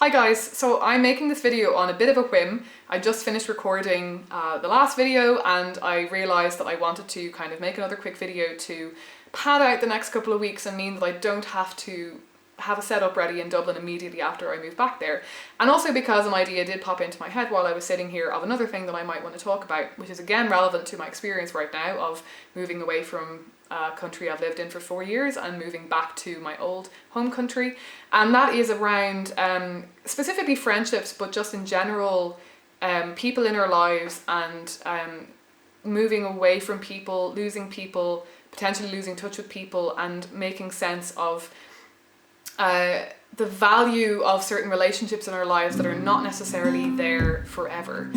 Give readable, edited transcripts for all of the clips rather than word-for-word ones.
Hi guys, so I'm making this video on a bit of a whim. I just finished recording the last video and I realised that I wanted to kind of make another quick video to pad out the next couple of weeks and mean that I don't have to have a setup ready in Dublin immediately after I move back there. And also because an idea did pop into my head while I was sitting here of another thing that I might want to talk about, which is again relevant to my experience right now of moving away from a country I've lived in for 4 years and moving back to my old home country. And that is around specifically friendships, but just in general, people in our lives and moving away from people, losing people, potentially losing touch with people, and making sense of the value of certain relationships in our lives that are not necessarily there forever.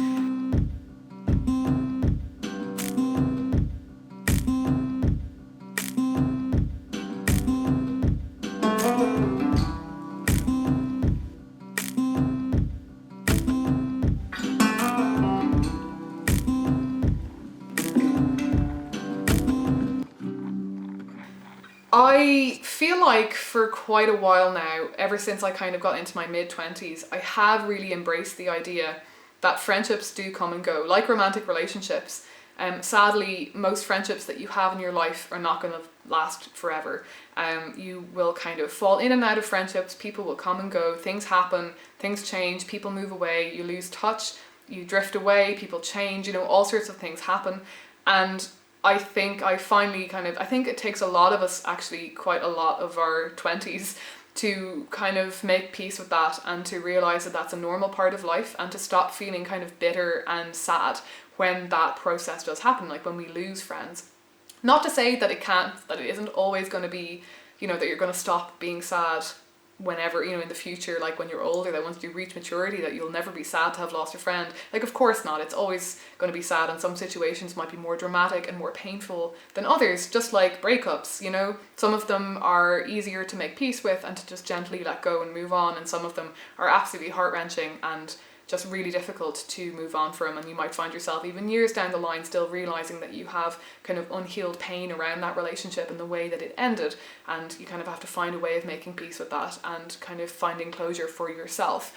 I feel like for quite a while now, ever since I kind of got into my mid-20s, I have really embraced the idea that friendships do come and go, like romantic relationships. Sadly, most friendships that you have in your life are not going to last forever. You will kind of fall in and out of friendships, people will come and go, things happen, things change, people move away, you lose touch, you drift away, people change, all sorts of things happen. And I think I think it takes a lot of us, actually quite a lot of our 20s, to kind of make peace with that and to realise that that's a normal part of life and to stop feeling kind of bitter and sad when that process does happen, like when we lose friends. Not to say that that it isn't always going to be, that you're going to stop being sad whenever, in the future, like when you're older, that once you reach maturity that you'll never be sad to have lost a friend. Like, of course not. It's always going to be sad, and some situations might be more dramatic and more painful than others, just like breakups, Some of them are easier to make peace with and to just gently let go and move on, and some of them are absolutely heart-wrenching and just really difficult to move on from, and you might find yourself even years down the line still realising that you have kind of unhealed pain around that relationship and the way that it ended, and you kind of have to find a way of making peace with that and kind of finding closure for yourself,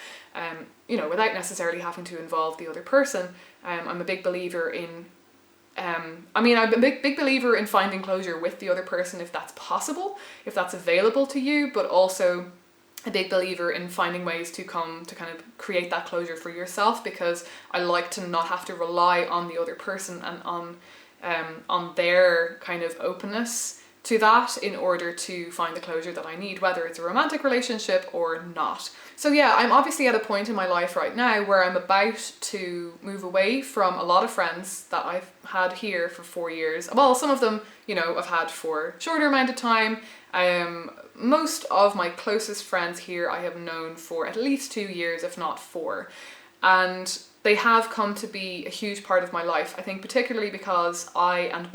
without necessarily having to involve the other person. I'm a big believer in I'm a big believer in finding closure with the other person if that's possible, if that's available to you, but also a big believer in finding ways to kind of create that closure for yourself, because I like to not have to rely on the other person and on their kind of openness to that in order to find the closure that I need, whether it's a romantic relationship or not. So yeah, I'm obviously at a point in my life right now where I'm about to move away from a lot of friends that I've had here for 4 years. Well, some of them, I've had for a shorter amount of time. Most of my closest friends here I have known for at least 2 years, if not 4. And they have come to be a huge part of my life. I think particularly because I and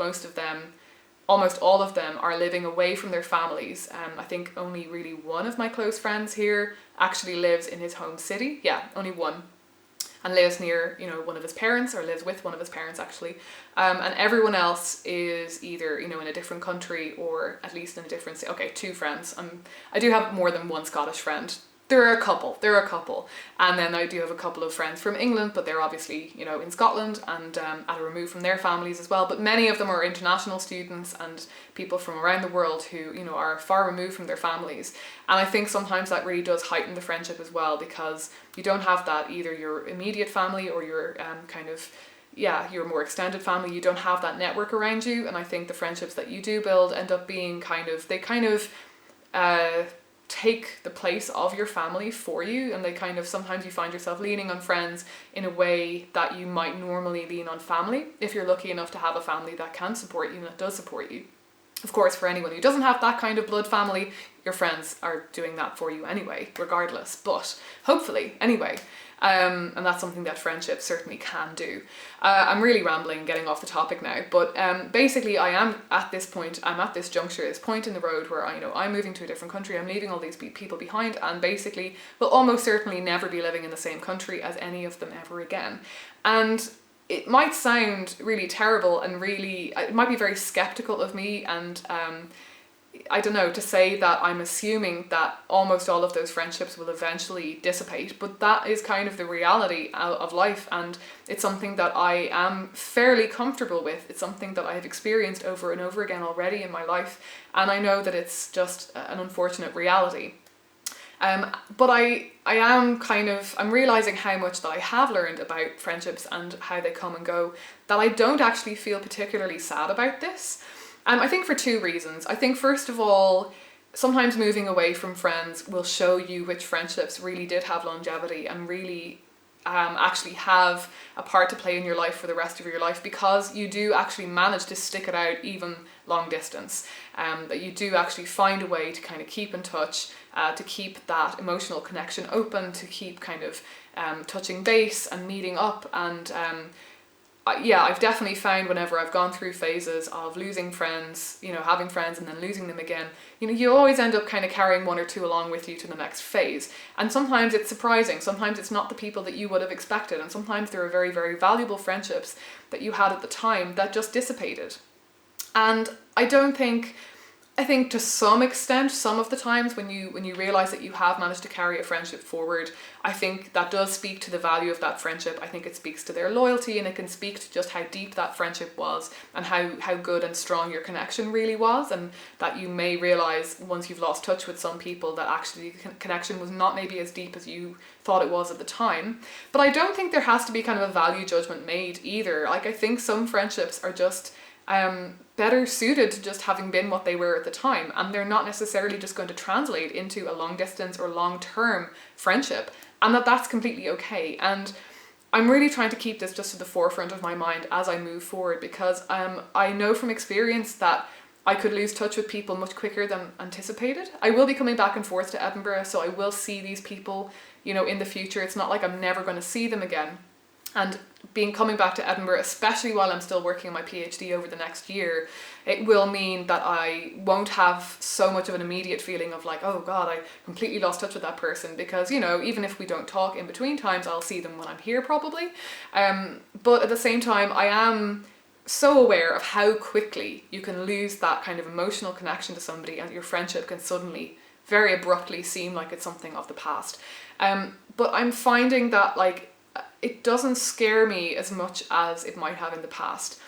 almost all of them are living away from their families. I think only really one of my close friends here actually lives in his home city. Yeah, only one. And lives near, one of his parents, or lives with one of his parents actually. And everyone else is either, in a different country or at least in a different city. Okay, 2 friends. I do have more than one Scottish friend. There are a couple. And then I do have a couple of friends from England, but they're obviously, in Scotland and at a remove from their families as well. But many of them are international students and people from around the world who, are far removed from their families. And I think sometimes that really does heighten the friendship as well, because you don't have that, either your immediate family or your your more extended family. You don't have that network around you. And I think the friendships that you do build end up being take the place of your family for you, and sometimes you find yourself leaning on friends in a way that you might normally lean on family, if you're lucky enough to have a family that can support you and that does support you. Of course, for anyone who doesn't have that kind of blood family, your friends are doing that for you anyway, regardless, but hopefully anyway. And that's something that friendship certainly can do. I'm really rambling, getting off the topic now, but basically I'm at this juncture, this point in the road where I'm moving to a different country, I'm leaving all these people behind, and basically will almost certainly never be living in the same country as any of them ever again. And it might sound really terrible and it might be very skeptical of me, and I don't know, to say that I'm assuming that almost all of those friendships will eventually dissipate, but that is kind of the reality of life, and it's something that I am fairly comfortable with. It's something that I have experienced over and over again already in my life, and I know that it's just an unfortunate reality. But I'm realizing how much that I have learned about friendships and how they come and go, that I don't actually feel particularly sad about this. I think for two reasons. I think first of all, sometimes moving away from friends will show you which friendships really did have longevity and really actually have a part to play in your life for the rest of your life, because you do actually manage to stick it out even long distance. That you do actually find a way to kind of keep in touch, to keep that emotional connection open, to keep kind of touching base and meeting up. And I've definitely found whenever I've gone through phases of losing friends, having friends and then losing them again, you always end up kind of carrying one or two along with you to the next phase. And sometimes it's surprising. Sometimes it's not the people that you would have expected. And sometimes there are very, very valuable friendships that you had at the time that just dissipated. And I think to some extent, some of the times when you realize that you have managed to carry a friendship forward, I think that does speak to the value of that friendship. I think it speaks to their loyalty, and it can speak to just how deep that friendship was and how good and strong your connection really was, and that you may realize once you've lost touch with some people that actually the connection was not maybe as deep as you thought it was at the time. But I don't think there has to be kind of a value judgment made either. Like, I think some friendships are just better suited to just having been what they were at the time, and they're not necessarily just going to translate into a long distance or long term friendship, and that's completely okay. And I'm really trying to keep this just to the forefront of my mind as I move forward, because I know from experience that I could lose touch with people much quicker than anticipated. I will be coming back and forth to Edinburgh, so I will see these people, in the future. It's not like I'm never going to see them again. And coming back to Edinburgh, especially while I'm still working on my PhD over the next year, it will mean that I won't have so much of an immediate feeling of like, oh God, I completely lost touch with that person, because, even if we don't talk in between times, I'll see them when I'm here probably. But at the same time, I am so aware of how quickly you can lose that kind of emotional connection to somebody, and your friendship can suddenly very abruptly seem like it's something of the past. But I'm finding that it doesn't scare me as much as it might have in the past.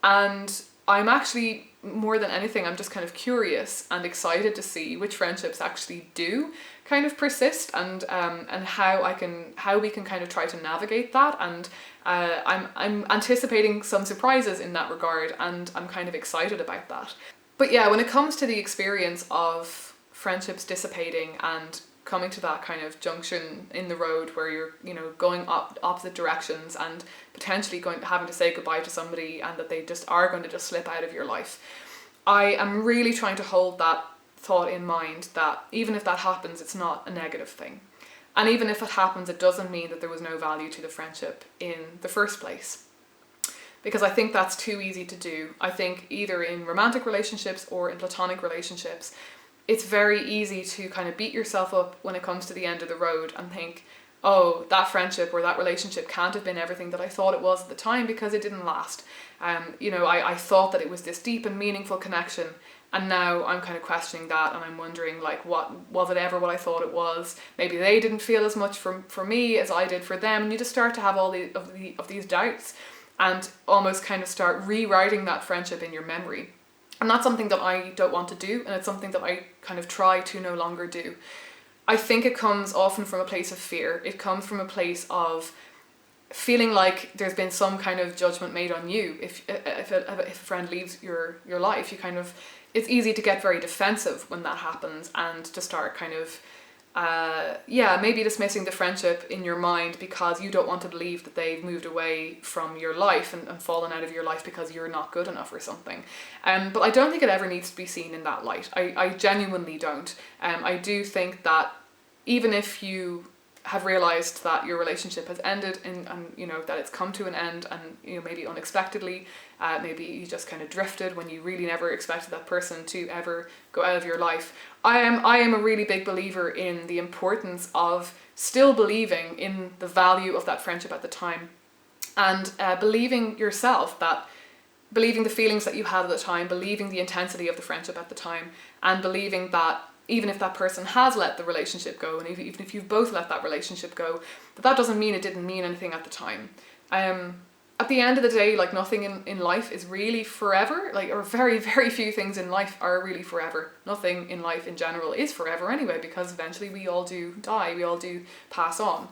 And I'm actually, more than anything, I'm just kind of curious and excited to see which friendships actually do kind of persist, and how we can kind of try to navigate that. And I'm anticipating some surprises in that regard, and I'm kind of excited about that. But yeah, when it comes to the experience of friendships dissipating and coming to that kind of junction in the road where you're, going opposite directions and potentially having to say goodbye to somebody, and that they just are going to just slip out of your life, I am really trying to hold that thought in mind, that even if that happens, it's not a negative thing. And even if it happens, it doesn't mean that there was no value to the friendship in the first place. Because I think that's too easy to do. I think either in romantic relationships or in platonic relationships, it's very easy to kind of beat yourself up when it comes to the end of the road and think, oh, that friendship or that relationship can't have been everything that I thought it was at the time, because it didn't last. I thought that it was this deep and meaningful connection, and now I'm kind of questioning that, and I'm wondering, what was it ever what I thought it was? Maybe they didn't feel as much for me as I did for them, and you just start to have all of these doubts, and almost kind of start rewriting that friendship in your memory. And that's something that I don't want to do, and it's something that I kind of try to no longer do. I think it comes often from a place of fear. It comes from a place of feeling like there's been some kind of judgment made on you. If a friend leaves your life, it's easy to get very defensive when that happens, and to start kind of maybe dismissing the friendship in your mind because you don't want to believe that they've moved away from your life and fallen out of your life because you're not good enough or something. But I don't think it ever needs to be seen in that light. I genuinely don't. I do think that even if you have realized that your relationship has ended and that it's come to an end, and maybe unexpectedly, maybe you just kind of drifted when you really never expected that person to ever go out of your life. I am a really big believer in the importance of still believing in the value of that friendship at the time, and believing yourself that believing the feelings that you had at the time, believing the intensity of the friendship at the time, and believing that even if that person has let the relationship go, and even if you've both let that relationship go, that doesn't mean it didn't mean anything at the time. At the end of the day, like, nothing in life is really forever, like, or very, very few things in life are really forever. Nothing in life in general is forever anyway, because eventually we all do die, we all do pass on.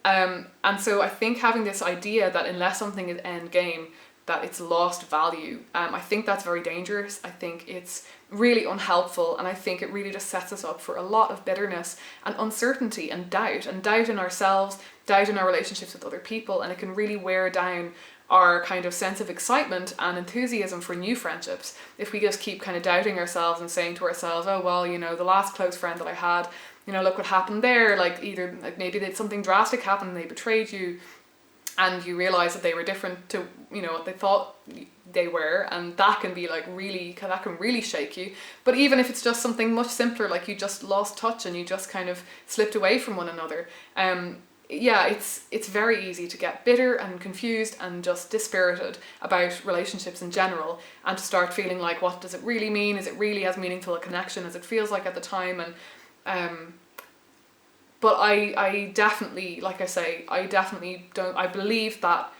And so I think having this idea that unless something is end game, that it's lost value, I think that's very dangerous. I think it's really unhelpful, and I think it really just sets us up for a lot of bitterness and uncertainty and doubt in ourselves, doubt in our relationships with other people, and it can really wear down our kind of sense of excitement and enthusiasm for new friendships if we just keep kind of doubting ourselves and saying to ourselves, oh well, you know, the last close friend that I had, you know, look what happened there. Like, either like maybe something drastic happened and they betrayed you, and you realize that they were different to, you know, what they thought they were, and that can be like that can really shake you. But even if it's just something much simpler, like you just lost touch and you just kind of slipped away from one another, it's very easy to get bitter and confused and just dispirited about relationships in general, and to start feeling like, what does it really mean? Is it really as meaningful a connection as it feels like at the time? And but I definitely, like I say, I believe that,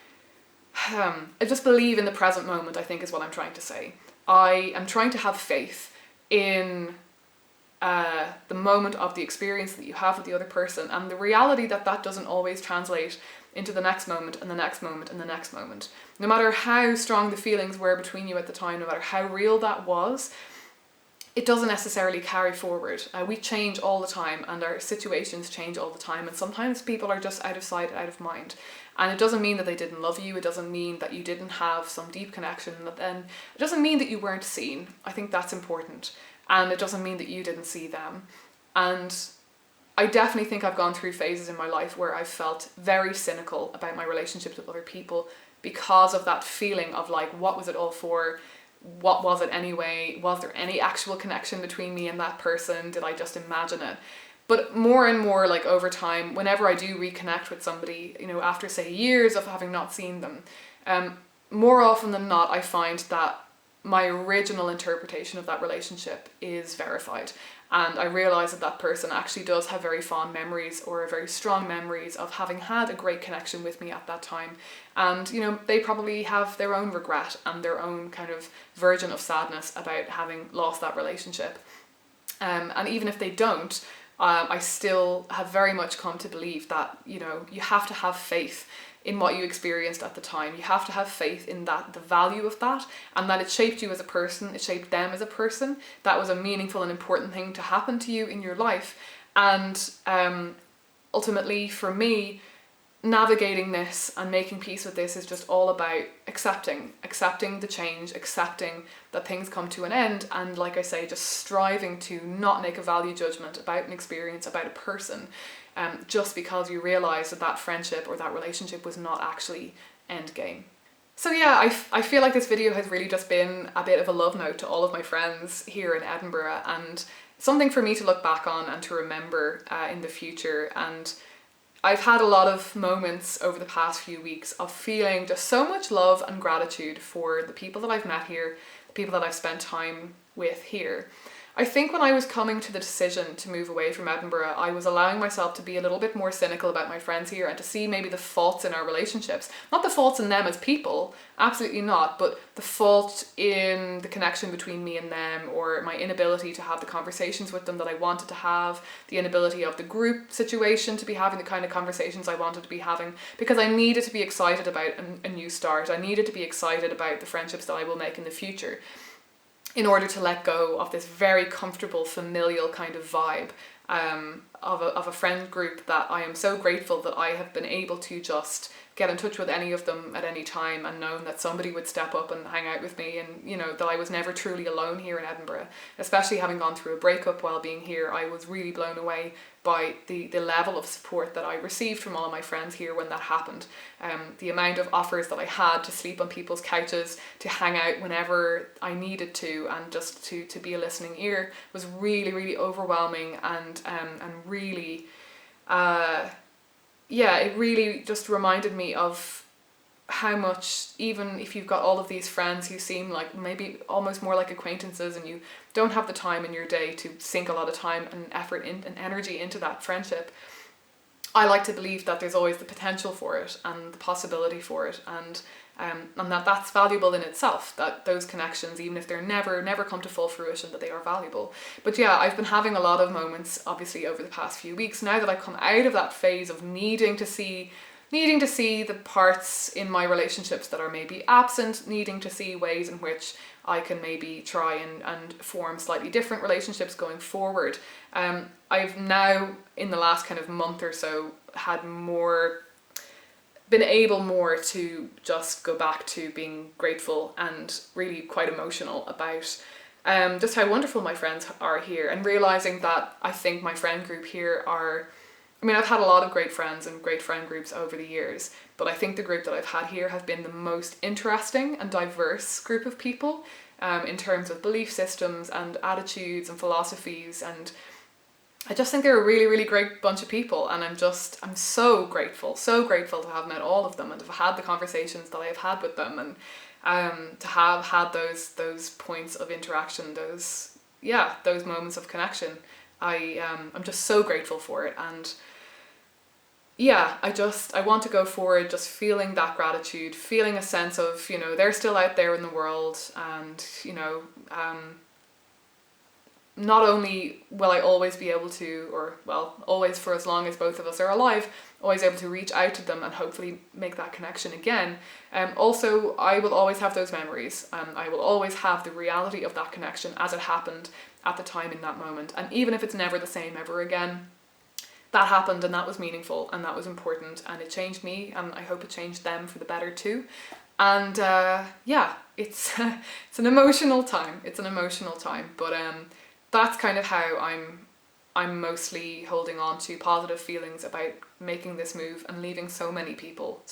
I just believe in the present moment, I think is what I'm trying to say. I am trying to have faith in the moment of the experience that you have with the other person, and the reality that doesn't always translate into the next moment and the next moment and the next moment. No matter how strong the feelings were between you at the time, no matter how real that was, it doesn't necessarily carry forward. We change all the time, and our situations change all the time, and sometimes people are just out of sight, out of mind. And it doesn't mean that they didn't love you, it doesn't mean that you didn't have some deep connection, and it doesn't mean that you weren't seen. I think that's important. And it doesn't mean that you didn't see them. And I definitely think I've gone through phases in my life where I've felt very cynical about my relationships with other people because of that feeling of like, what was it all for? What was it anyway? Was there any actual connection between me and that person? Did I just imagine it? But more and more, like, over time, whenever I do reconnect with somebody, you know, after say years of having not seen them, more often than not, I find that my original interpretation of that relationship is verified. And I realise that person actually does have very fond memories, or very strong memories of having had a great connection with me at that time. And, you know, they probably have their own regret and their own kind of version of sadness about having lost that relationship. And even if they don't, I still have very much come to believe that, you know, you have to have faith in what you experienced at the time. You have to have faith in that, the value of that, and that it shaped you as a person, it shaped them as a person. That was a meaningful and important thing to happen to you in your life. And ultimately, for me, navigating this and making peace with this is just all about accepting the change, accepting that things come to an end, and, like I say, just striving to not make a value judgment about an experience, about a person, just because you realise that friendship or that relationship was not actually end game. So yeah, I feel like this video has really just been a bit of a love note to all of my friends here in Edinburgh, and something for me to look back on and to remember in the future. And I've had a lot of moments over the past few weeks of feeling just so much love and gratitude for the people that I've met here, the people that I've spent time with here. I think when I was coming to the decision to move away from Edinburgh, I was allowing myself to be a little bit more cynical about my friends here and to see maybe the faults in our relationships. Not the faults in them as people, absolutely not, but the fault in the connection between me and them, or my inability to have the conversations with them that I wanted to have, the inability of the group situation to be having the kind of conversations I wanted to be having, because I needed to be excited about a new start. I needed to be excited about the friendships that I will make in the future, in order to let go of this very comfortable, familial kind of vibe of a friend group that I am so grateful that I have been able to just get in touch with any of them at any time, and known that somebody would step up and hang out with me, and, you know, that I was never truly alone here in Edinburgh. Especially having gone through a breakup while being here, I was really blown away by the level of support that I received from all of my friends here when that happened. The amount of offers that I had to sleep on people's couches, to hang out whenever I needed to, and just to be a listening ear was really, really overwhelming, and really, it really just reminded me of how much, even if you've got all of these friends who seem like maybe almost more like acquaintances, and you don't have the time in your day to sink a lot of time and effort and energy into that friendship, I like to believe that there's always the potential for it and the possibility for it, and that's valuable in itself, that those connections, even if they're never come to full fruition, that they are valuable. But yeah, I've been having a lot of moments, obviously, over the past few weeks, now that I've come out of that phase of needing to see the parts in my relationships that are maybe absent, needing to see ways in which I can maybe try and form slightly different relationships going forward. I've now, in the last kind of month or so, been able more to just go back to being grateful and really quite emotional about just how wonderful my friends are here, and realizing that I think my friend group here I've had a lot of great friends and great friend groups over the years, but I think the group that I've had here have been the most interesting and diverse group of people in terms of belief systems and attitudes and philosophies, and I just think they're a really, really great bunch of people, and I'm so grateful to have met all of them and to have had the conversations that I have had with them, and to have had those points of interaction, those moments of connection. I'm just so grateful for it, and yeah, I want to go forward just feeling that gratitude, feeling a sense of, they're still out there in the world, and not only will I always be able to, always for as long as both of us are alive, always able to reach out to them and hopefully make that connection again. Also, I will always have those memories. I will always have the reality of that connection as it happened at the time in that moment. And even if it's never the same ever again, that happened and that was meaningful and that was important and it changed me, and I hope it changed them for the better too. And it's an emotional time. But that's kind of how I'm mostly holding on to positive feelings about making this move and leaving so many people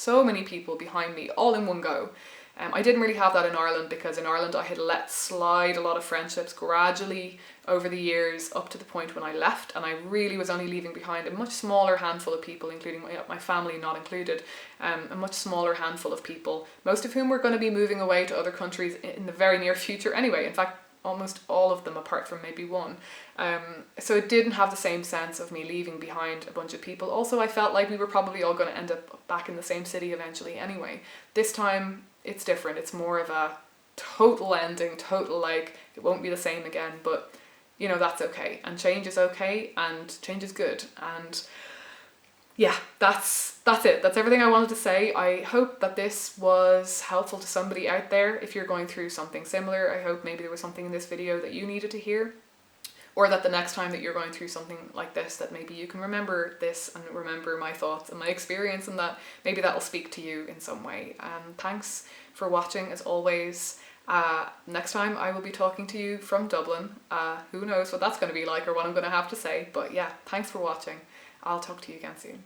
behind me all in one go. I didn't really have that in Ireland, because in Ireland I had let slide a lot of friendships gradually over the years up to the point when I left, and I really was only leaving behind a much smaller handful of people, including my family not included, a much smaller handful of people, most of whom were going to be moving away to other countries in the very near future anyway. In fact, almost all of them apart from maybe one. So it didn't have the same sense of me leaving behind a bunch of people. Also, I felt like we were probably all going to end up back in the same city eventually anyway. This time it's different. It's more of a total ending, it won't be the same again, but that's okay, and change is okay, and change is good. And yeah, that's it. That's everything I wanted to say. I hope that this was helpful to somebody out there. If you're going through something similar, I hope maybe there was something in this video that you needed to hear, or that the next time that you're going through something like this, that maybe you can remember this and remember my thoughts and my experience, and that maybe that'll speak to you in some way. Thanks for watching as always. Next time I will be talking to you from Dublin. Who knows what that's going to be like or what I'm going to have to say, but yeah, thanks for watching. I'll talk to you again soon.